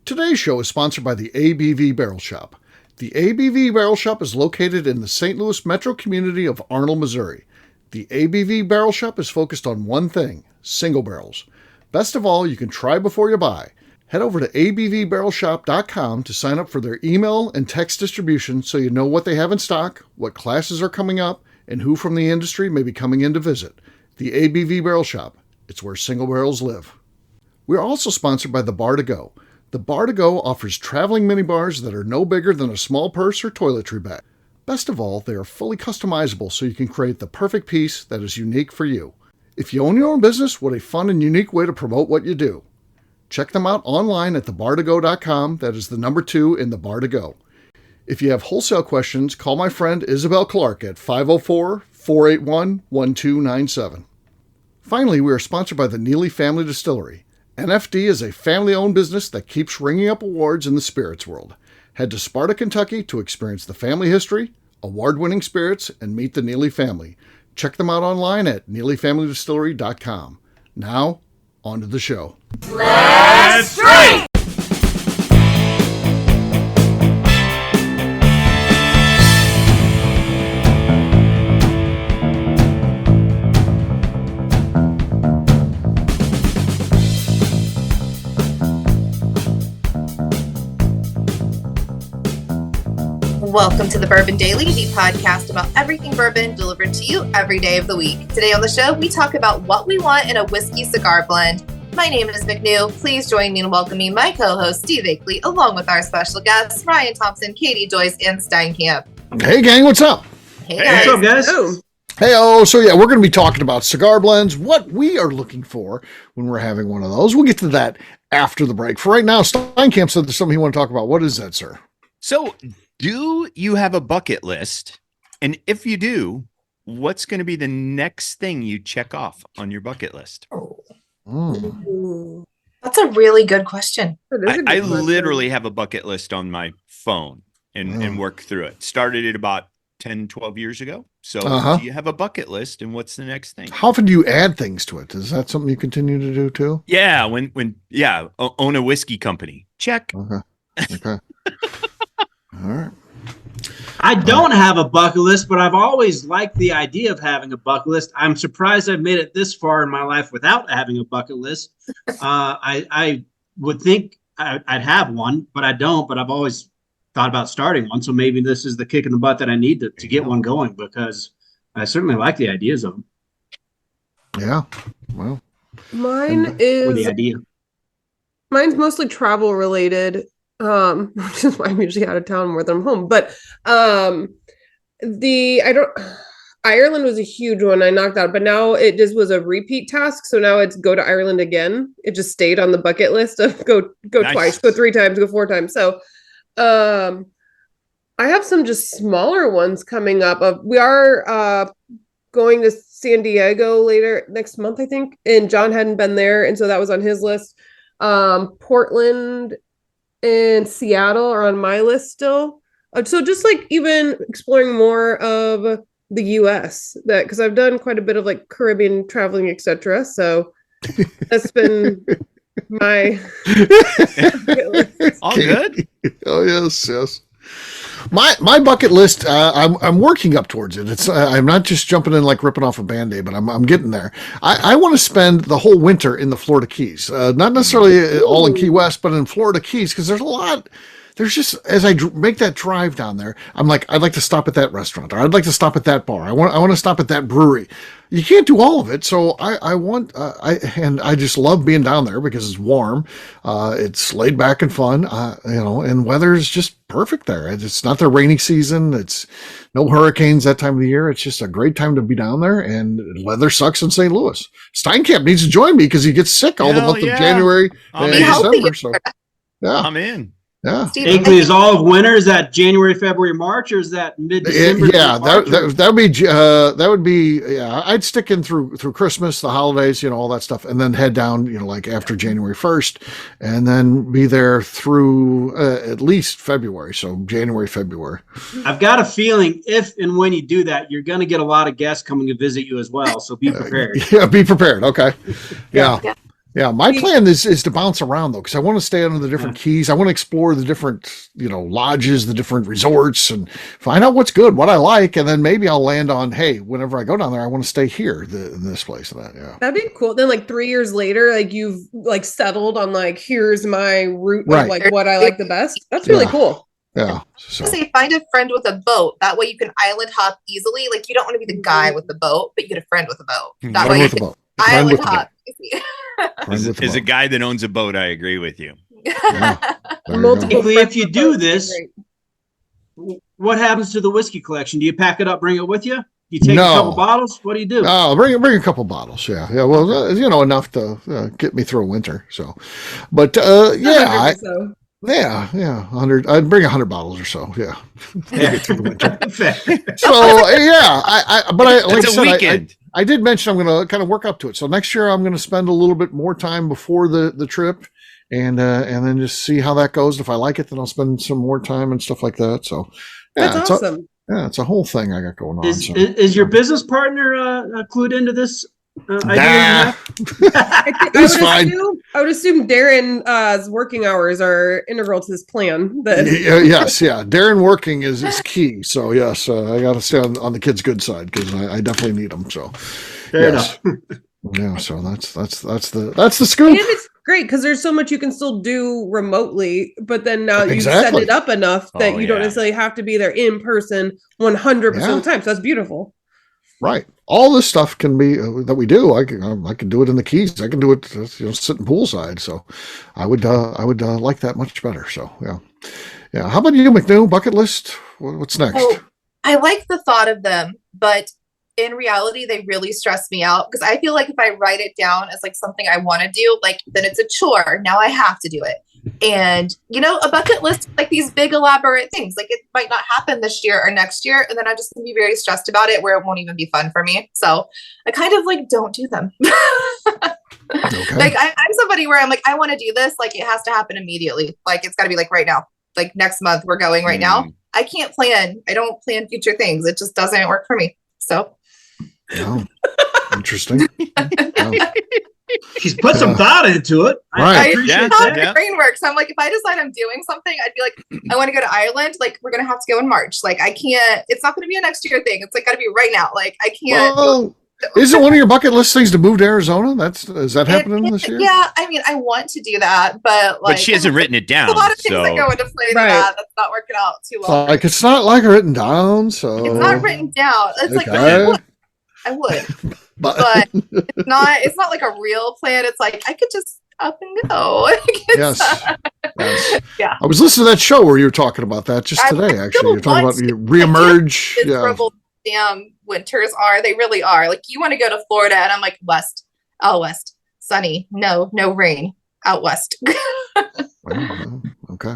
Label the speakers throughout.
Speaker 1: Today's show is sponsored by the ABV Barrel Shop. The ABV Barrel Shop is located in the St. Louis metro community of Arnold, Missouri. The ABV Barrel Shop is focused on one thing, single barrels. Best of all, you can try before you buy. Head over to abvbarrelshop.com to sign up for their email and text distribution so you know what they have in stock, what classes are coming up, and who from the industry may be coming in to visit. The ABV Barrel Shop. It's where single barrels live. We are also sponsored by the Bar to Go. The Bar to Go offers traveling minibars that are no bigger than a small purse or toiletry bag. Best of all, they are fully customizable so you can create the perfect piece that is unique for you. If you own your own business, what a fun and unique way to promote what you do. Check them out online at thebar2go.com. That is the number 2 in the Bar to Go. If you have wholesale questions, call my friend Isabel Clark at 504-481-1297. Finally, we are sponsored by the Neely Family Distillery. NFD is a family-owned business that keeps ringing up awards in the spirits world. Head to Sparta, Kentucky to experience the family history, award-winning spirits, and meet the Neely family. Check them out online at neelyfamilydistillery.com. Now, on to the show.
Speaker 2: Let's drink!
Speaker 3: Welcome to the Bourbon Daily, the podcast about everything bourbon delivered to you every day of the week. Today on the show, we talk about what we want in a whiskey cigar blend. My name is McNew. Please join me in welcoming my co-host, Steve Akeley, along with our special guests, Ryan Thompson, Katie Joyce, and Steinkamp.
Speaker 1: Hey, gang, what's up?
Speaker 3: Hey, guys.
Speaker 4: What's up, guys?
Speaker 1: Hey, so we're going to be talking about cigar blends, what we are looking for when we're having one of those. We'll get to that after the break. For right now, Steinkamp said there's something you want to talk about. What is that, sir?
Speaker 5: So, do you have a bucket list? And if you do, what's going to be the next thing you check off on your bucket list?
Speaker 3: That's a really good question.
Speaker 5: I literally have a bucket list on my phone and work through it. Started it about 10, 12 years ago. So do you have a bucket list and what's the next thing?
Speaker 1: How often do you add things to it? Is that something you continue to do too?
Speaker 5: Yeah. Own a whiskey company. Check.
Speaker 1: Okay. All right.
Speaker 4: I don't have a bucket list, but I've always liked the idea of having a bucket list. I'm surprised I've made it this far in my life without having a bucket list. I would think I'd have one, but I don't. But I've always thought about starting one. So maybe this is the kick in the butt that I need to get one going, because I certainly like the ideas of them.
Speaker 1: Yeah. Well,
Speaker 4: Mine's
Speaker 2: mostly travel related. Which is why I'm usually out of town more than I'm home. But Ireland was a huge one I knocked out, but now it just was a repeat task. So now it's go to Ireland again. It just stayed on the bucket list of go nice. Twice, go 3 times, go 4 times. So I have some just smaller ones coming up. We are going to San Diego later next month, I think. And John hadn't been there, and so that was on his list. Portland and Seattle are on my list still. So just like even exploring more of the US, that because I've done quite a bit of like Caribbean traveling, etc. So that's been my
Speaker 5: all good.
Speaker 1: Oh yes. My bucket list, I'm working up towards it. It's I'm not just jumping in like ripping off a Band-Aid, but I'm getting there. I want to spend the whole winter in the Florida Keys, not necessarily all in Key West, but in Florida Keys, because there's a lot. There's just, as I make that drive down there, I'm like, I'd like to stop at that restaurant, or I'd like to stop at that bar. I want to stop at that brewery. You can't do all of it, so I just love being down there because it's warm, it's laid back and fun, and weather is just perfect there. It's not the rainy season. It's no hurricanes that time of the year. It's just a great time to be down there, and weather sucks in St. Louis. Steinkamp needs to join me because he gets sick all the month of January and December. So yeah,
Speaker 5: I'm in.
Speaker 1: Yeah.
Speaker 4: Akeley, is all of winter? Is that January, February, March, or is that mid-December?
Speaker 1: Yeah, that would be. Yeah, I'd stick in through Christmas, the holidays, all that stuff, and then head down, like after January 1st, and then be there through at least February. So January, February.
Speaker 4: I've got a feeling if and when you do that, you're going to get a lot of guests coming to visit you as well. So be prepared.
Speaker 1: Yeah, be prepared. Okay. Yeah. Yeah, my plan is to bounce around though, because I want to stay under the different keys. I want to explore the different, lodges, the different resorts, and find out what's good, what I like, and then maybe I'll land on, hey, whenever I go down there, I want to stay here, in this place. And that, yeah,
Speaker 2: that'd be cool. Then, like 3 years later, like you've like settled on like here's my route of like what I like the best. That's really cool.
Speaker 1: Yeah. So
Speaker 3: say find a friend with a boat. That way you can island hop easily. Like you don't want to be the guy with the boat, but you get a friend with a boat. That way you can island hop.
Speaker 5: As a guy that owns a boat, I agree with you.
Speaker 4: If you do this, what happens to the whiskey collection? Do you pack it up, bring it with you? You take a couple bottles? What do you do?
Speaker 1: Oh, bring a couple bottles. Yeah. Well, enough to get me through a winter. So, but yeah, 100. I'd bring 100 bottles or so. Yeah. So yeah,
Speaker 5: It's a weekend.
Speaker 1: I did mention I'm going to kind of work up to it. So next year I'm going to spend a little bit more time before the trip, and then just see how that goes. If I like it, then I'll spend some more time and stuff like that. So yeah,
Speaker 2: that's awesome.
Speaker 1: It's a whole thing I got going on.
Speaker 4: Is your business partner clued into this?
Speaker 2: I would assume Darren's working hours are integral to this plan.
Speaker 1: Yes, Darren working is key. So yes, I got to stay on the kids' good side because I definitely need them. So
Speaker 4: fair enough.
Speaker 1: Yeah, so that's the scoop. And
Speaker 2: it's great because there's so much you can still do remotely, but then now you set it up enough that you don't necessarily have to be there in person 100% of the time. So that's beautiful.
Speaker 1: Right. All this stuff can be that we do. I can do it in the Keys. I can do it, sitting poolside. So I would like that much better. So yeah. How about you, McNew? Bucket list? What's next?
Speaker 3: Oh, I like the thought of them, but in reality, they really stress me out because I feel like if I write it down as like something I want to do, like then it's a chore. Now I have to do it. And, a bucket list, like these big elaborate things, like it might not happen this year or next year. And then I'm just going to be very stressed about it where it won't even be fun for me. So I kind of like don't do them. Okay. Like I'm somebody where I'm like, I want to do this. Like it has to happen immediately. Like it's got to be like right now, like next month we're going right now. I can't plan. I don't plan future things. It just doesn't work for me. So.
Speaker 1: Oh, interesting.
Speaker 4: She's put some thought into it.
Speaker 1: Right.
Speaker 3: I appreciate how my brain works. I'm like, if I decide I'm doing something, I'd be like, I want to go to Ireland. Like, we're going to have to go in March. Like, I can't, it's not going to be a next year thing. It's like, got to be right now. Like, I can't.
Speaker 1: Well, isn't one of your bucket list things to move to Arizona? Is that happening this year?
Speaker 3: Yeah. I mean, I want to do that, but
Speaker 5: she hasn't written it down.
Speaker 3: A lot of things that go into play to that. That's not working out too well.
Speaker 1: Like, it's not like written down. So
Speaker 3: it's not written down. It's like, I would. But it's not like a real plan. It's like I could just up and go.
Speaker 1: Yes. Yeah. I was listening to that show where you were talking about that just today. Actually, you're talking about you reemerge.
Speaker 3: Damn winters are. They really are. Like you want to go to Florida, and I'm like west, out west, sunny, no rain, out west.
Speaker 1: Okay.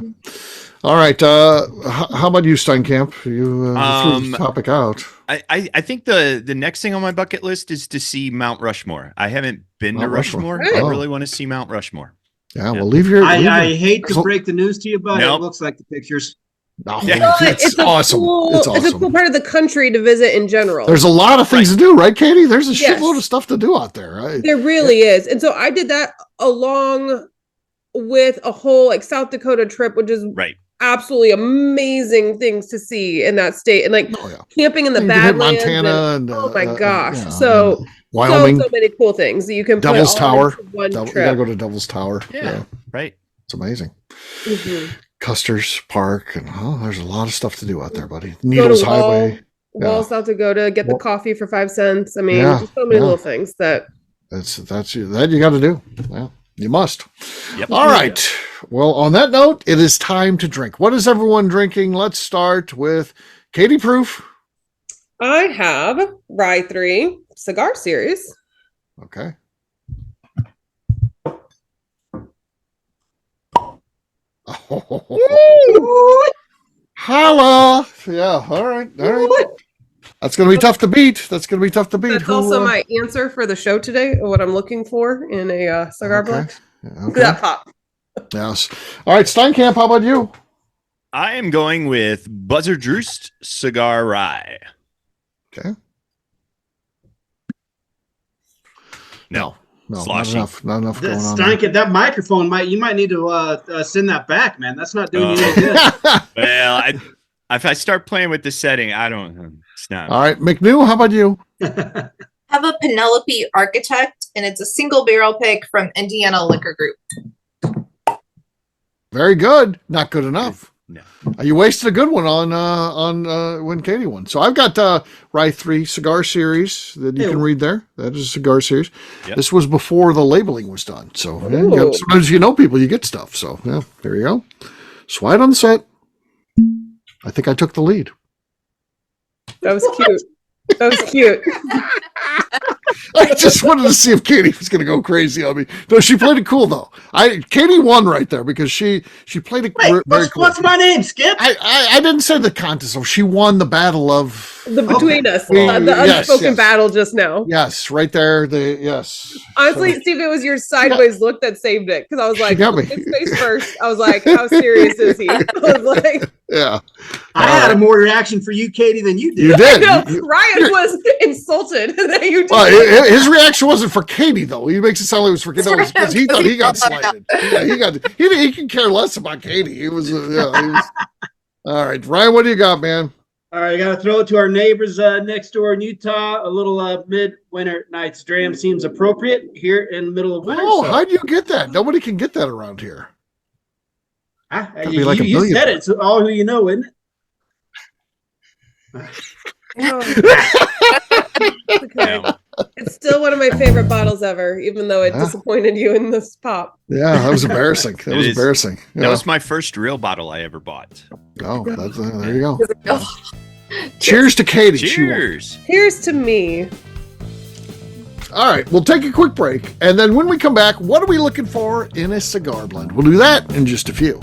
Speaker 1: All right. How about you, Steinkamp? You threw the topic out.
Speaker 5: I think the next thing on my bucket list is to see Mount Rushmore. I haven't been to Rushmore. I really want to see Mount Rushmore.
Speaker 1: Yeah, well, leave your.
Speaker 4: I hate to break the news to you, but it looks like the pictures.
Speaker 1: It's awesome. It's awesome.
Speaker 2: It's a cool part of the country to visit in general.
Speaker 1: There's a lot of things to do, right, Katie? There's a shitload of stuff to do out there, right?
Speaker 2: There really is. And so I did that along with a whole like South Dakota trip, which is absolutely amazing things to see in that state, and like camping in the Badlands,
Speaker 1: Montana, and
Speaker 2: oh my gosh, so
Speaker 1: Wyoming,
Speaker 2: so many cool things that you can.
Speaker 1: Devil's Tower,
Speaker 2: one trip.
Speaker 1: You gotta go to Devil's Tower.
Speaker 5: Yeah. Right.
Speaker 1: It's amazing. Mm-hmm. Custer's Park, and there's a lot of stuff to do out there, buddy. Needles Highway,
Speaker 2: Wall, South Dakota, get the coffee for 5 cents. I mean, just so many little things that
Speaker 1: you got to do. Yeah. You must. Yep. All right. Well, on that note, it is time to drink. What is everyone drinking? Let's start with Katie Proof.
Speaker 2: I have Rye 3 Cigar Series.
Speaker 1: Okay. Holla. Yeah. All right. That's going to be tough to beat. That's
Speaker 2: also my answer for the show today, what I'm looking for in a cigar blend.
Speaker 1: Okay.
Speaker 2: That pop.
Speaker 1: Yes. All right, Steinkamp, how about you?
Speaker 5: I am going with Buzzard Roost Cigar Rye.
Speaker 1: Okay.
Speaker 5: No.
Speaker 1: not
Speaker 5: Sloshy.
Speaker 1: enough going on.
Speaker 4: Steinkamp, that microphone you might need to send that back, man. That's not doing you any good.
Speaker 5: Well, if I start playing with the setting, I don't. It's not.
Speaker 1: All right, McNew, how about you?
Speaker 3: I have a Penelope Architect, and it's a single barrel pick from Indiana Liquor Group.
Speaker 1: Very good. Not good enough.
Speaker 5: No.
Speaker 1: You wasted a good one on when Katie won. So I've got Rye 3 cigar series that you can read there. That is a cigar series. Yep. This was before the labeling was done. So sometimes you know people, you get stuff. So yeah, there you go. Slide on the set. I think I took the lead.
Speaker 2: That was cute. That was cute.
Speaker 1: I just wanted to see if Katie was going to go crazy on me. No, she played it cool though. Katie won right there because she played it very cool.
Speaker 4: What's my name, Skip?
Speaker 1: I didn't say the contest. So she won the battle of
Speaker 2: between us, the unspoken battle just now.
Speaker 1: Yes, right there. Yes.
Speaker 2: Honestly, Steve, it was your sideways look that saved it because I was like, his face first. I was like, how serious is he? I was like,
Speaker 1: yeah.
Speaker 4: I had a more reaction for you, Katie, than you did.
Speaker 1: You did.
Speaker 2: Ryan was insulted that you did.
Speaker 1: Well, his reaction wasn't for Katie though. He makes it sound like it was for Katie. That was because he thought he got slighted. Yeah, he can care less about Katie. He was. All right, Ryan, what do you got, man?
Speaker 4: All right, I got to throw it to our neighbors next door in Utah. A little midwinter night's dram seems appropriate here in the middle of winter.
Speaker 1: Oh, how do you get that? Nobody can get that around here.
Speaker 4: You said it. It's all who you know, isn't it?
Speaker 2: Okay. It's still one of my favorite bottles ever, even though it disappointed you in this pop.
Speaker 1: Yeah, that was embarrassing. Embarrassing. Yeah.
Speaker 5: That was my first real bottle I ever bought.
Speaker 1: Oh, there you go. Cheers to Katie.
Speaker 5: Cheers.
Speaker 2: Cheers to me.
Speaker 1: All right, we'll take a quick break, and then when we come back, what are we looking for in a cigar blend? We'll do that in just a few.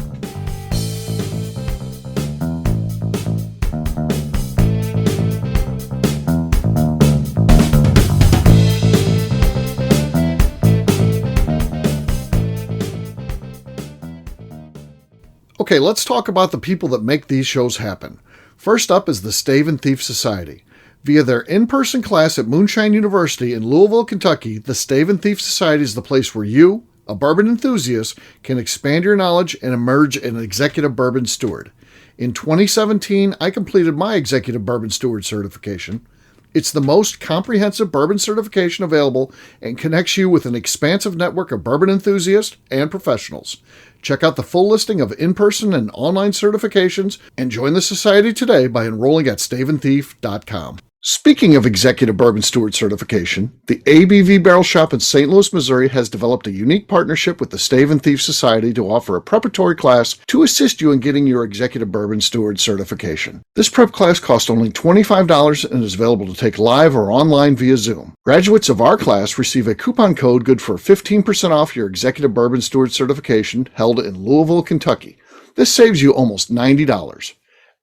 Speaker 1: Okay, let's talk about the people that make these shows happen. First up is the Stave and Thief Society. Via their in-person class at Moonshine University in Louisville, Kentucky, the Stave and Thief Society is the place where you, a bourbon enthusiast, can expand your knowledge and emerge an executive bourbon steward. In 2017, I completed my executive bourbon steward certification. It's the most comprehensive bourbon certification available and connects you with an expansive network of bourbon enthusiasts and professionals. Check out the full listing of in-person and online certifications and join the society today by enrolling at staveandthief.com. Speaking of Executive Bourbon Steward certification, the ABV Barrel Shop in St. Louis, Missouri has developed a unique partnership with the Stave and Thief Society to offer a preparatory class to assist you in getting your Executive Bourbon Steward certification. This prep class costs only $25 and is available to take live or online via Zoom. Graduates of our class receive a coupon code good for 15% off your Executive Bourbon Steward certification held in Louisville, Kentucky. This saves you almost $90.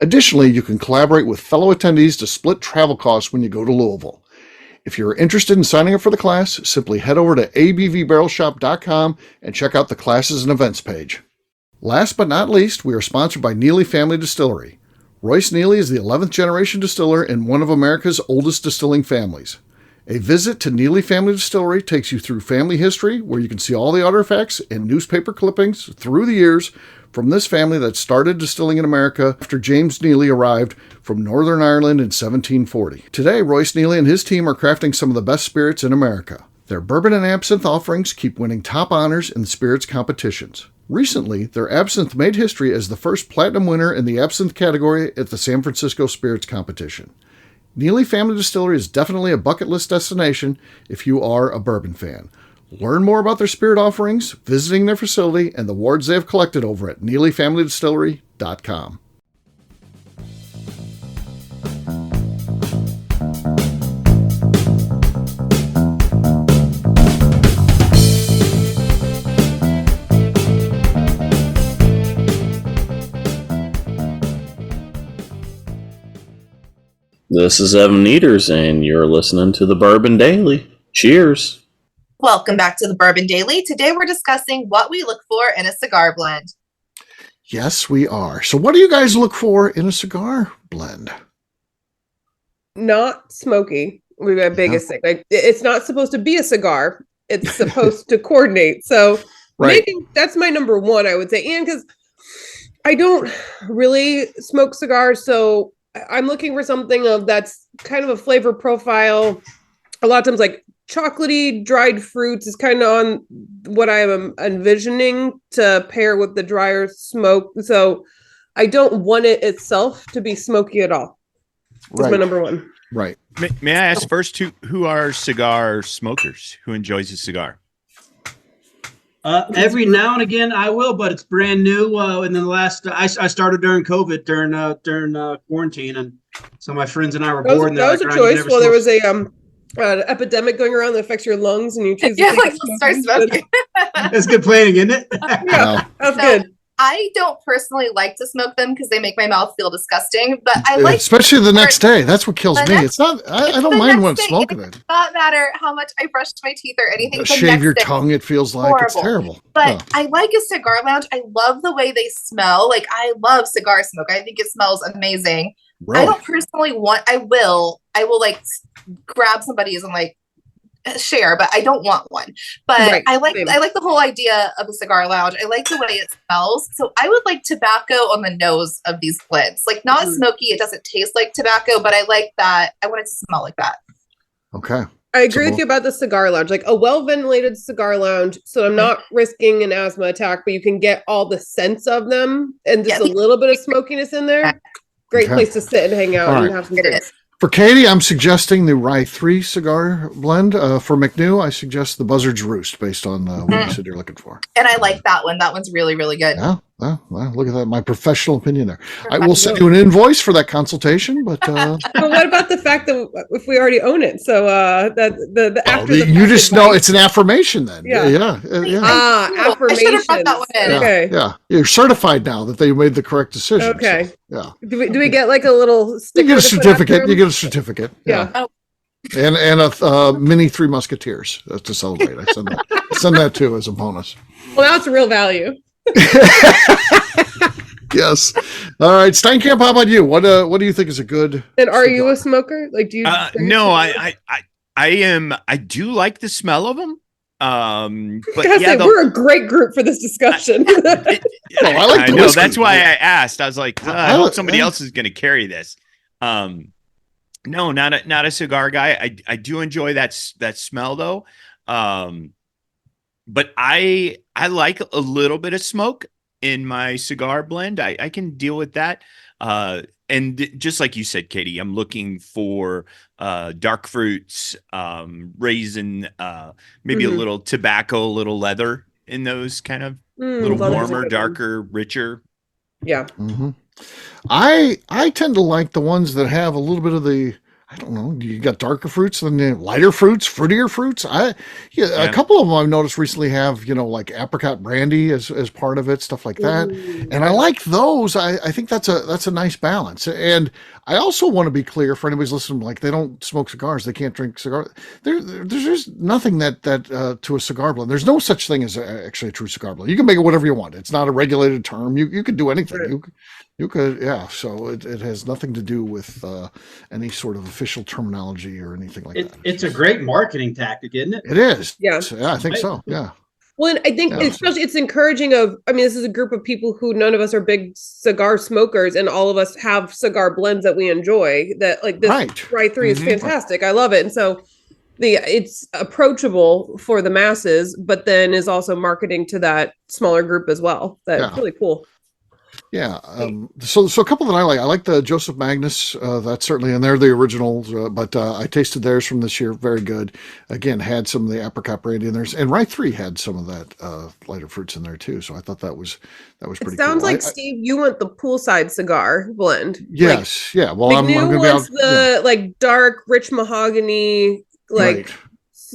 Speaker 1: Additionally, you can collaborate with fellow attendees to split travel costs when you go to Louisville. If you're interested in signing up for the class, simply head over to abvbarrelshop.com and check out the classes and events page. Last but not least, we are sponsored by Neely Family Distillery. Royce Neely is the 11th generation distiller in one of America's oldest distilling families. A visit to Neely Family Distillery takes you through family history, where you can see all the artifacts and newspaper clippings through the years from this family that started distilling in America after James Neely arrived from Northern Ireland in 1740. Today, Royce Neely and his team are crafting some of the best spirits in America. Their bourbon and absinthe offerings keep winning top honors in the spirits competitions. Recently, their absinthe made history as the first platinum winner in the absinthe category at the San Francisco Spirits Competition. Neely Family Distillery is definitely a bucket list destination if you are a bourbon fan. Learn more about their spirit offerings, visiting their facility, and the awards they have collected over at NeelyFamilyDistillery.com.
Speaker 6: This is Evan Eaters, and you're listening to the Bourbon Daily. Cheers.
Speaker 3: Welcome back to the Bourbon Daily. Today we're discussing what we look for in a cigar blend.
Speaker 1: Yes, we are. So what do you guys look for in a cigar blend?
Speaker 2: Not smoky would be my biggest thing. Like, it's not supposed to be a cigar. it's supposed to coordinate. So maybe that's my number one, I would say. And because I don't really smoke cigars, so I'm looking for something that's kind of a flavor profile. A lot of times, like chocolatey dried fruits is kind of on what I'm envisioning to pair with the drier smoke. So I don't want it itself to be smoky at all. That's my number one.
Speaker 1: Right.
Speaker 5: May I ask first, who are cigar smokers? Who enjoys a cigar?
Speaker 4: Every now and again I will, but it's brand new. And then the last, I started during COVID, during quarantine, and so my friends and I were bored.
Speaker 2: That was a choice. Well, there was a an epidemic going around that affects your lungs, and you choose.
Speaker 3: Start smoking.
Speaker 4: That's good planning, isn't it?
Speaker 2: Yeah, that's good.
Speaker 3: I don't personally like to smoke them because they make my mouth feel disgusting, but I like,
Speaker 1: especially the next day. That's what kills me. It's not. I don't mind when I'm smoking it.
Speaker 3: It does not matter how much I brushed my teeth or anything.
Speaker 1: Shave your tongue. It feels like it's terrible.
Speaker 3: But I like a cigar lounge. I love the way they smell. Like, I love cigar smoke. I think it smells amazing. Really? I don't personally want. I will like grab somebody's and like share, but I don't want one. But I like the whole idea of a cigar lounge. I like the way it smells. So I would like tobacco on the nose of these blends. Like, not smoky. It doesn't taste like tobacco, but I like that. I want it to smell like that.
Speaker 1: Okay.
Speaker 2: I agree with you about the cigar lounge, like a well-ventilated cigar lounge. So I'm not risking an asthma attack, but you can get all the scents of them and just a little bit of smokiness in there. Great place to sit and hang out and have some drinks.
Speaker 1: For Katie, I'm suggesting the Rye 3 cigar blend. For McNew, I suggest the Buzzard's Roost based on what you said you're looking for.
Speaker 3: And I like that one. That one's really, really good.
Speaker 1: Yeah. Well, look at that. My professional opinion there. I will send you an invoice for that consultation, but
Speaker 2: but what about the fact that if we already own it? So that the after
Speaker 1: you just know it's an affirmation then. Yeah.
Speaker 2: Affirmation.
Speaker 1: Okay. Yeah. You're certified now that they made the correct decision.
Speaker 2: Okay.
Speaker 1: So,
Speaker 2: Do we get like a little sticker?
Speaker 1: You get a certificate. Yeah. Oh. And a mini Three Musketeers to celebrate. I send that too as a bonus.
Speaker 2: Well, that's real value.
Speaker 1: Yes. All right, Steinkamp, how about you? What do you think is a good?
Speaker 2: And are you a smoker? Like, do you?
Speaker 5: No, I am. I do like the smell of them. But
Speaker 2: we're a great group for this discussion.
Speaker 5: I know. That's why I asked. I was like, I hope somebody else is going to carry this. No, not a cigar guy. I do enjoy that smell though. But I like a little bit of smoke in my cigar blend. I can deal with that. And just like you said, Katie, I'm looking for dark fruits, raisin, maybe a little tobacco, a little leather in those kind of little warmer, darker, richer.
Speaker 2: Yeah.
Speaker 1: Mm-hmm. I tend to like the ones that have a little bit of the, I don't know, you got darker fruits than the lighter fruits, fruitier fruits. A couple of them I've noticed recently have, like apricot brandy as part of it, stuff like that. And I like those. I think that's a nice balance. And I also want to be clear for anybody's listening, like they don't smoke cigars, they can't drink cigars. There's nothing that to a cigar blend. There's no such thing as actually a true cigar blend. You can make it whatever you want. It's not a regulated term. You could do anything. Right. You could, so it has nothing to do with any sort of official terminology or anything like that.
Speaker 4: It's a great marketing tactic, isn't it?
Speaker 1: It is.
Speaker 2: Yeah.
Speaker 1: I think so. Yeah.
Speaker 2: Well, and I think especially it's encouraging this is a group of people who none of us are big cigar smokers, and all of us have cigar blends that we enjoy. That like this Rye 3 is fantastic. I love it. And so it's approachable for the masses, but then is also marketing to that smaller group as well. That's really cool.
Speaker 1: Yeah. So a couple that I like the Joseph Magnus. That's certainly in there, the originals. But I tasted theirs from this year. Very good. Again, had some of the apricot brandy in there, and Rye 3 had some of that lighter fruits in there too. So I thought that was pretty. It
Speaker 2: sounds like Steve, you want the poolside cigar blend.
Speaker 1: Yes. Well,
Speaker 2: McNew I'm going to wants the like dark, rich mahogany, like.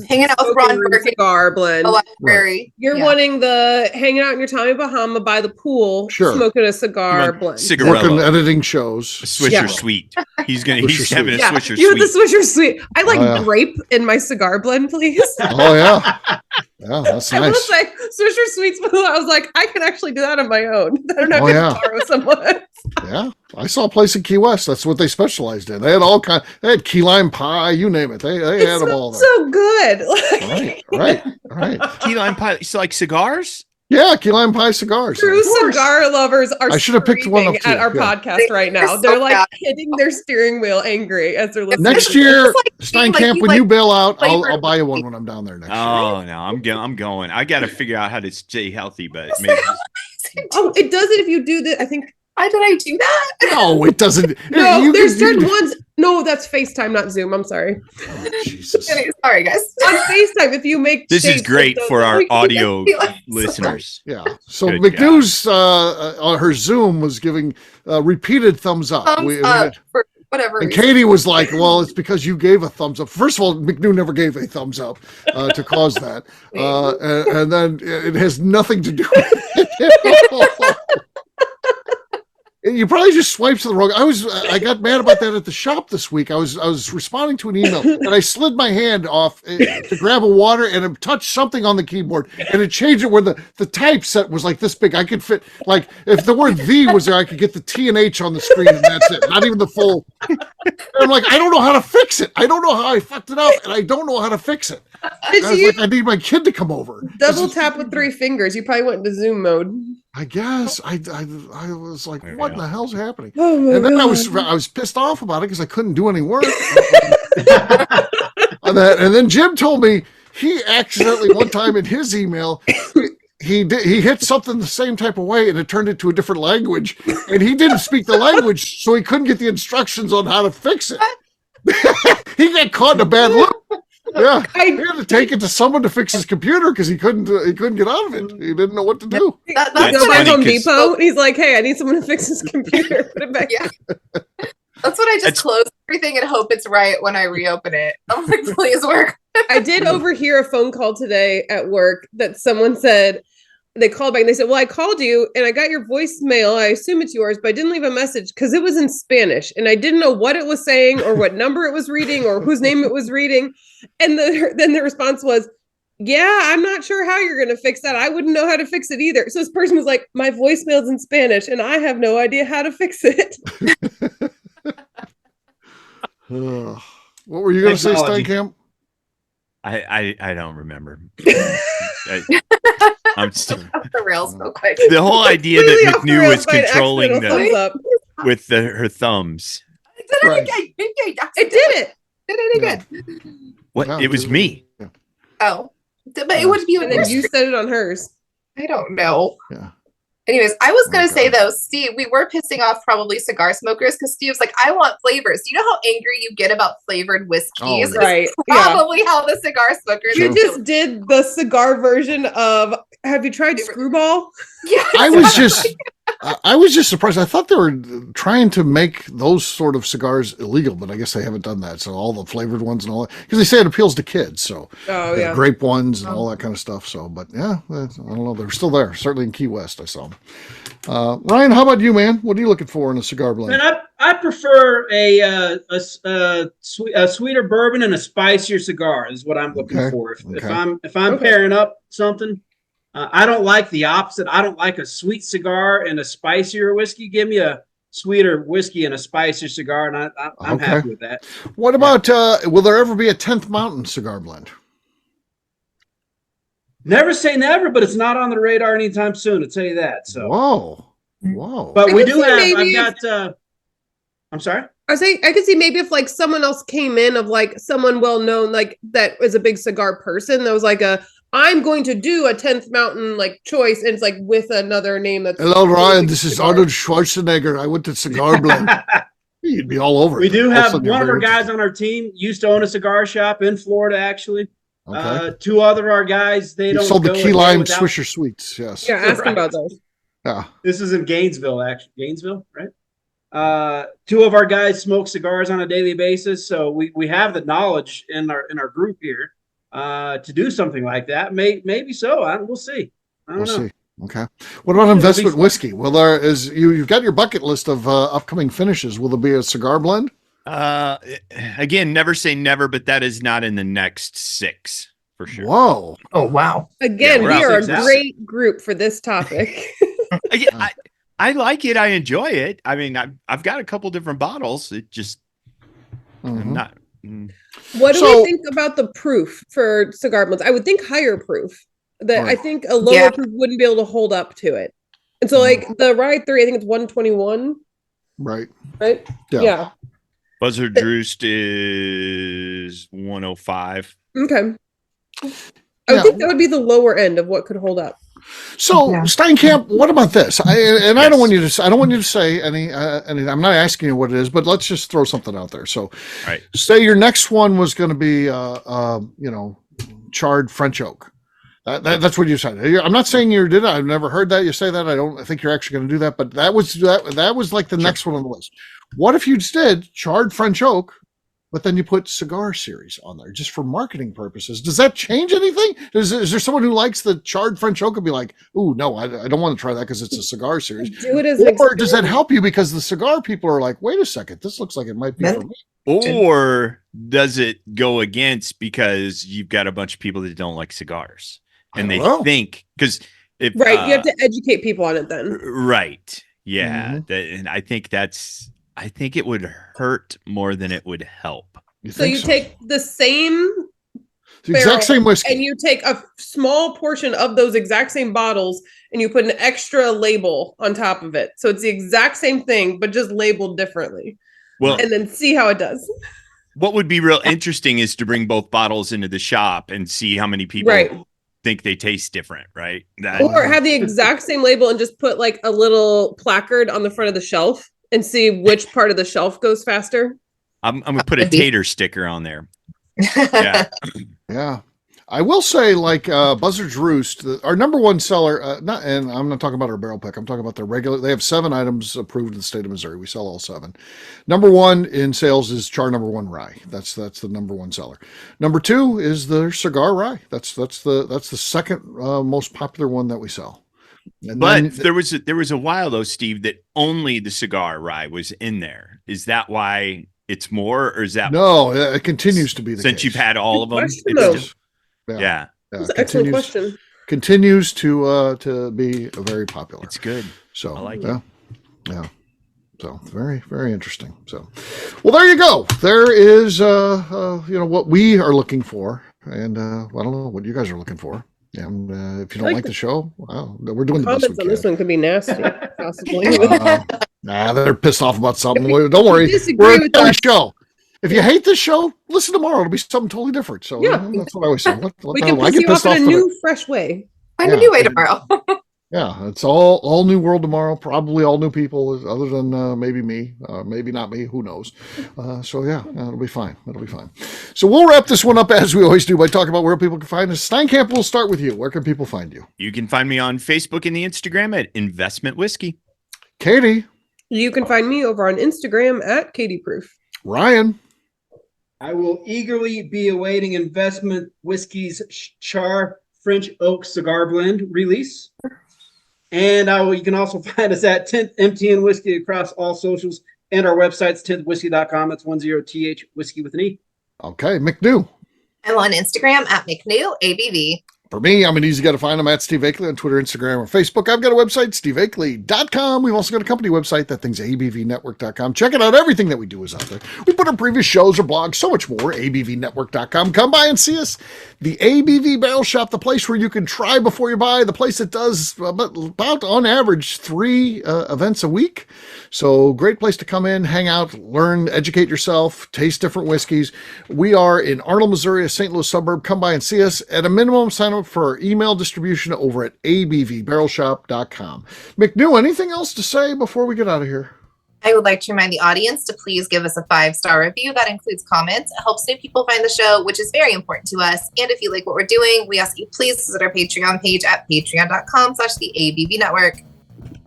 Speaker 3: Hanging out with Ron Burke
Speaker 2: cigar blend.
Speaker 3: Right.
Speaker 2: You're wanting the hanging out in your Tommy Bahama by the pool, smoking a cigar blend.
Speaker 1: Working editing shows.
Speaker 5: A Swisher Sweet. He's having a Swisher Sweet.
Speaker 2: You want the Swisher Sweet. I like grape in my cigar blend, please.
Speaker 1: Oh yeah. Yeah, that's
Speaker 2: I will
Speaker 1: nice.
Speaker 2: say, Swisher Sweet Smooth, I was like, I can actually do that on my own. I don't have
Speaker 1: Oh,
Speaker 2: to
Speaker 1: yeah.
Speaker 2: borrow someone.
Speaker 1: Yeah, I saw a place in Key West. That's what they specialized in. They had all kind. They had key lime pie, you name it. They
Speaker 2: It
Speaker 1: had them all
Speaker 2: smells
Speaker 1: there.
Speaker 2: so good.
Speaker 1: Right.
Speaker 5: Key lime pie. So like cigars?
Speaker 1: Yeah, key lime pie cigars.
Speaker 2: True cigar lovers are
Speaker 1: I should have picked one up
Speaker 2: screaming at
Speaker 1: too,
Speaker 2: our
Speaker 1: yeah.
Speaker 2: podcast right now.
Speaker 3: so
Speaker 2: They're like
Speaker 3: bad.
Speaker 2: hitting their steering wheel angry as they're listening.
Speaker 1: Next
Speaker 2: to
Speaker 1: year,
Speaker 2: this.
Speaker 1: Steinkamp, when you bail out, I'll buy you one when I'm down there next year.
Speaker 5: Oh no, I'm going. I got to figure out how to stay healthy, but maybe.
Speaker 2: Oh, it does it if you do the. I think.
Speaker 3: Did I do that?
Speaker 1: No, it doesn't.
Speaker 2: No, there's certain ones. No, that's FaceTime, not Zoom. I'm sorry.
Speaker 1: Oh, Jesus.
Speaker 3: Sorry, guys.
Speaker 2: On FaceTime, if you make
Speaker 5: This is
Speaker 2: shapes,
Speaker 5: great
Speaker 2: it
Speaker 5: for
Speaker 2: does-
Speaker 5: our audio
Speaker 3: Like,
Speaker 5: listeners.
Speaker 1: Yeah. So
Speaker 5: Good
Speaker 1: McNew's on her Zoom was giving repeated thumbs up.
Speaker 3: Thumbs up for whatever
Speaker 1: And
Speaker 3: reason.
Speaker 1: Katie was like, well, it's because you gave a thumbs up. First of all, McNew never gave a thumbs up to cause that. And then it has nothing to do with it. You probably just swiped to the wrong. I got mad about that at the shop this week. I was responding to an email and I slid my hand off to grab a water and it touched something on the keyboard and it changed it where the typeset was like this big. I could fit, like, if the word "the" was there, I could get the T and H on the screen and that's it. Not even the full. And I'm like, I don't know how to fix it. I don't know how I fucked it up and I don't know how to fix it.
Speaker 2: Did
Speaker 1: I was
Speaker 2: you
Speaker 1: like, I need my kid to come over.
Speaker 2: double tap with 3 fingers? You probably went into Zoom mode.
Speaker 1: I guess I was like, what in the hell's happening?
Speaker 2: Oh my
Speaker 1: And then
Speaker 2: God.
Speaker 1: I was pissed off about it because I couldn't do any work. On that. And then Jim told me he accidentally one time in his email he hit something the same type of way and it turned into a different language and he didn't speak the language, so he couldn't get the instructions on how to fix it. He got caught in a bad loop. Yeah, he had to take it to someone to fix his computer because he couldn't get out of it. He didn't know what to do.
Speaker 3: That's
Speaker 5: That's
Speaker 2: Go by
Speaker 5: funny
Speaker 2: Home
Speaker 5: 'cause-
Speaker 2: Depot. He's like, hey, I need someone to fix his computer. Put it back.
Speaker 3: Yeah. That's what I just
Speaker 5: That's-
Speaker 3: close everything and hope it's right when I reopen it. I'm like, please work.
Speaker 2: I did overhear a phone call today at work that someone said, they called back and they said, well, I called you and I got your voicemail. I assume it's yours, but I didn't leave a message because it was in Spanish and I didn't know what it was saying or what number it was reading or whose name it was reading. And then the response was, yeah, I'm not sure how you're going to fix that. I wouldn't know how to fix it either. So this person was like, my voicemail's in Spanish and I have no idea how to fix it.
Speaker 1: What were you going to say,
Speaker 4: Technology.
Speaker 1: Steinkamp?
Speaker 5: I don't remember. I'm still,
Speaker 3: Off the rails real quick.
Speaker 5: the whole idea
Speaker 2: Really
Speaker 5: that
Speaker 2: off the
Speaker 5: McNew
Speaker 2: rails
Speaker 5: was
Speaker 2: by an
Speaker 5: controlling
Speaker 2: accidental
Speaker 5: the
Speaker 2: thumbs up.
Speaker 5: with her thumbs.
Speaker 1: Right.
Speaker 2: It did it.
Speaker 3: Did it again.
Speaker 5: What?
Speaker 1: Yeah,
Speaker 5: it was me.
Speaker 1: Yeah.
Speaker 3: Oh. But it would be
Speaker 2: And then you said it on hers.
Speaker 3: I don't know.
Speaker 1: Yeah.
Speaker 3: Anyways, I was going
Speaker 1: Oh,
Speaker 3: to say
Speaker 1: God.
Speaker 3: though, Steve, we were pissing off probably cigar smokers because Steve's like, I want flavors. Do you know how angry you get about flavored whiskeys?
Speaker 1: Oh, yeah.
Speaker 3: It's
Speaker 2: Right. Yeah.
Speaker 3: probably how the cigar smokers
Speaker 2: You
Speaker 1: True.
Speaker 2: just did the cigar version of, have you tried Screwball?
Speaker 3: Yeah.
Speaker 1: I was just surprised. I thought they were trying to make those sort of cigars illegal, but I guess they haven't done that. So all the flavored ones and all that, because they say it appeals to kids. So
Speaker 2: Oh,
Speaker 1: the
Speaker 2: yeah.
Speaker 1: grape ones and all that kind of stuff. So, but yeah, I don't know. They're still there. Certainly in Key West, I saw them. Ryan, how about you, man? What are you looking for in a cigar blend?
Speaker 4: And I prefer a sweeter bourbon and a spicier cigar is what I'm looking
Speaker 1: Okay.
Speaker 4: for. If
Speaker 1: Okay.
Speaker 4: I'm
Speaker 2: Okay.
Speaker 4: pairing up something, I don't like the opposite. I don't like a sweet cigar and a spicier whiskey. Give me a sweeter whiskey and a spicier cigar, and I'm
Speaker 1: Okay.
Speaker 4: happy with that.
Speaker 1: What about, will there ever be a 10th Mountain cigar blend?
Speaker 4: Never say never, but it's not on the radar anytime soon. I'll tell you that. So,
Speaker 1: Whoa.
Speaker 4: but
Speaker 2: I
Speaker 4: we
Speaker 2: could
Speaker 4: do
Speaker 2: see
Speaker 4: have.
Speaker 2: maybe
Speaker 4: I've got. I'm sorry.
Speaker 2: I was saying, I could see maybe if like someone else came in of like someone well known, like that is a big cigar person. That was like I'm going to do a 10th Mountain like choice, and it's like with another name that's.
Speaker 1: Hello, Ryan. This is
Speaker 2: Cigar.
Speaker 1: Arnold Schwarzenegger. I went to Cigar Blend. You'd be all over it.
Speaker 4: We do
Speaker 1: All of a
Speaker 4: have
Speaker 1: sudden you're
Speaker 4: one of our
Speaker 1: very
Speaker 4: guys on our team used to own a cigar shop in Florida, actually.
Speaker 1: interested. Okay.
Speaker 4: Two other our guys, they
Speaker 1: You
Speaker 4: don't
Speaker 1: sold the
Speaker 4: go a
Speaker 1: key
Speaker 4: day
Speaker 1: lime
Speaker 4: without-
Speaker 1: Swisher Sweets. Yes.
Speaker 2: Yeah, ask him
Speaker 4: Right.
Speaker 2: about those.
Speaker 1: Yeah.
Speaker 4: This is in Gainesville, actually. Gainesville, right? Two of our guys smoke cigars on a daily basis, so we have the knowledge in our group here to do something like that. Maybe so. We'll see. I don't
Speaker 1: We'll
Speaker 4: know.
Speaker 1: see. Okay. What about investment whiskey? Will there you've got your bucket list of upcoming finishes? Will there be a cigar blend?
Speaker 5: Again, never say never, but that is not in the next 6 for sure.
Speaker 1: Whoa.
Speaker 3: Oh, wow.
Speaker 2: Again,
Speaker 5: Yeah,
Speaker 2: we are a
Speaker 4: exactly.
Speaker 2: great group for this topic.
Speaker 5: I like it. I enjoy it. I mean, I've got a couple different bottles. It just, I'm not.
Speaker 2: What do
Speaker 1: So-
Speaker 2: we think about the proof for cigar blends? I would think higher proof. That I
Speaker 1: Right.
Speaker 2: think a lower proof wouldn't be able to hold up to it. And so, like the Rye 3, I think it's 121,
Speaker 1: Right.
Speaker 2: right?
Speaker 1: Yeah.
Speaker 2: Yeah.
Speaker 5: Buzzard Roost is 105.
Speaker 2: Okay. I would
Speaker 1: Yeah.
Speaker 2: think that would be the lower end of what could hold up.
Speaker 1: So
Speaker 3: Yeah.
Speaker 1: Steinkamp, what about this? I don't
Speaker 5: Yes.
Speaker 1: want you to. I don't want you to say any. I'm not asking you what it is, but let's just throw something out there. So,
Speaker 5: Right.
Speaker 1: say your next one was going to be, charred French oak. That's what you said. I'm not saying you did it. I've never heard that you say that. I think you're actually going to do that. But that was like the next one on the list. What if you just did charred French oak, but then you put cigar series on there just for marketing purposes? Does that change anything? Is there someone who likes the charred French oak and be like, "Ooh, no, I don't want to try that because it's a cigar series"?
Speaker 2: Do it as an
Speaker 1: Or does that
Speaker 2: experiment.
Speaker 1: help you because the cigar people are like, "Wait a second, this looks like it might be for me."
Speaker 5: Or does it go against because you've got a bunch of people that don't like cigars and
Speaker 1: I
Speaker 5: they
Speaker 1: don't know.
Speaker 5: think because if
Speaker 2: Right. You have to educate people on it then.
Speaker 5: right, yeah,
Speaker 1: Mhm.
Speaker 5: and I think it would hurt more than it would help.
Speaker 2: So you take the same
Speaker 1: the exact
Speaker 2: barrel
Speaker 1: same whiskey.
Speaker 2: and you take a small portion of those exact same bottles and you put an extra label on top of it. So it's the exact same thing, but just labeled differently.
Speaker 5: Well,
Speaker 2: And then see how it does.
Speaker 5: what would be real interesting is to bring both bottles into the shop and see how many people
Speaker 2: Right.
Speaker 5: think they taste different, right? That,
Speaker 2: Or have the exact same label and just put like a little placard on the front of the shelf and see which part of the shelf goes faster.
Speaker 5: I'm gonna put a tater sticker on there. Yeah.
Speaker 1: Yeah. I will say, like Buzzard's Roost, our number one seller, and I'm not talking about our barrel pick. I'm talking about their regular. They have 7 items approved in the state of Missouri. We sell all 7. Number one in sales is Char Number 1 Rye. That's the number one seller. Number 2 is their cigar rye. That's the second most popular one that we sell. And
Speaker 5: But
Speaker 1: then,
Speaker 5: there was a while though, Steve, that only the cigar rye was in there. Is that why it's more, or is that
Speaker 1: no, it continues to be the
Speaker 5: since
Speaker 1: case.
Speaker 5: you've had all of them?
Speaker 2: Question,
Speaker 5: it's
Speaker 2: though.
Speaker 5: just- yeah,
Speaker 2: That's an excellent question.
Speaker 1: Continues to be very popular.
Speaker 5: it's good.
Speaker 1: So
Speaker 5: I like
Speaker 1: it. Yeah. So very, very interesting. So, well, there you go. There is, what we are looking for, and I don't know what you guys are looking for. And if you don't like the show, well, we're doing the best
Speaker 2: Comments
Speaker 1: we
Speaker 2: on this
Speaker 1: can.
Speaker 2: one could be nasty, possibly.
Speaker 1: They're pissed off about something. Don't worry,
Speaker 2: disagree
Speaker 1: we're a
Speaker 2: with
Speaker 1: daily
Speaker 2: us-
Speaker 1: show. If you hate this show, listen tomorrow. It'll be something totally different. So
Speaker 2: Yeah.
Speaker 1: that's what I always say. What
Speaker 2: We
Speaker 1: the
Speaker 2: can
Speaker 1: hell? I
Speaker 2: piss
Speaker 1: get
Speaker 2: you
Speaker 1: pissed
Speaker 2: off
Speaker 1: off
Speaker 2: in a
Speaker 1: today.
Speaker 2: new, fresh way.
Speaker 3: Find a
Speaker 1: Yeah.
Speaker 3: new way tomorrow.
Speaker 1: Yeah, it's all new world tomorrow. Probably all new people, other than maybe me, maybe not me. Who knows? So yeah, it'll be fine. It'll be fine. So we'll wrap this one up as we always do by talking about where people can find us. Steinkamp, we'll start with you. Where can people find you?
Speaker 5: You can find me on Facebook and the Instagram at Investment Whiskey.
Speaker 1: Katie,
Speaker 2: You can find me over on Instagram at Katie Proof.
Speaker 1: Ryan,
Speaker 4: I will eagerly be awaiting Investment Whiskey's Char French Oak Cigar Blend release. And you can also find us at 10th MTN Whiskey across all socials, and our website's 10thwhiskey.com. That's 10th whiskey with an E.
Speaker 1: okay, McNew.
Speaker 3: I'm on Instagram at McNew, ABV.
Speaker 1: For me, I'm an easy guy to find. I'm at Steve Akeley on Twitter, Instagram, or Facebook. I've got a website, steveakeley.com. We've also got a company website, that thing's abvnetwork.com. Check it out. Everything that we do is out there. We put our previous shows or blogs, so much more, abvnetwork.com. Come by and see us. The ABV Barrel Shop, the place where you can try before you buy, the place that does about on average 3 events a week. So great place to come in, hang out, learn, educate yourself, taste different whiskeys. We are in Arnold, Missouri, a St. Louis suburb. Come by and see us. At a minimum, sign up for our email distribution over at abvbarrelshop.com. McNew, anything else to say before we get out of here?
Speaker 3: I would like to remind the audience to please give us a 5-star review. That includes comments. It helps new people find the show, which is very important to us. And if you like what we're doing, we ask you please visit our Patreon page at patreon.com/the ABV Network.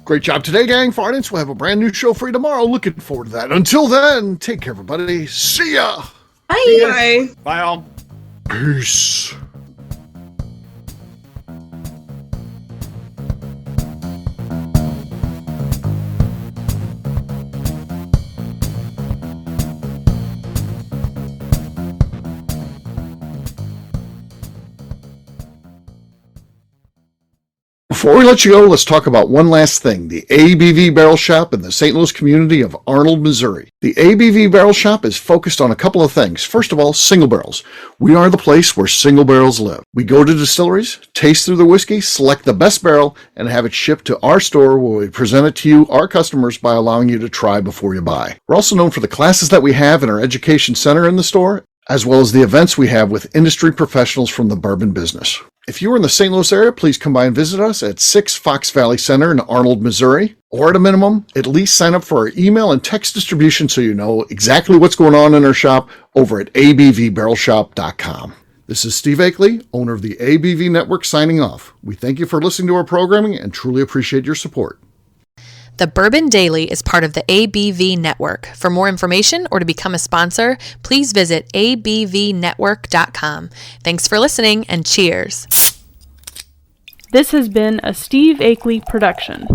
Speaker 1: Great job today, gang. For audience, we'll have a brand new show for you tomorrow. Looking forward to that. Until then, take care, everybody. See ya.
Speaker 3: Bye.
Speaker 2: Bye.
Speaker 5: Bye all.
Speaker 1: Peace. Before we let you go, let's talk about one last thing, the ABV Barrel Shop in the St. Louis community of Arnold, Missouri. The ABV Barrel Shop is focused on a couple of things. First of all, single barrels. We are the place where single barrels live. We go to distilleries, taste through the whiskey, select the best barrel, and have it shipped to our store where we present it to you, our customers, by allowing you to try before you buy. We're also known for the classes that we have in our education center in the store, as well as the events we have with industry professionals from the bourbon business. If you are in the St. Louis area, please come by and visit us at 6 Fox Valley Center in Arnold, Missouri. Or at a minimum, at least sign up for our email and text distribution so you know exactly what's going on in our shop over at abvbarrelshop.com. This is Steve Akeley, owner of the ABV Network, signing off. We thank you for listening to our programming and truly appreciate your support.
Speaker 7: The Bourbon Daily is part of the ABV Network. For more information or to become a sponsor, please visit abvnetwork.com. Thanks for listening and cheers.
Speaker 8: This has been a Steve Akeley production.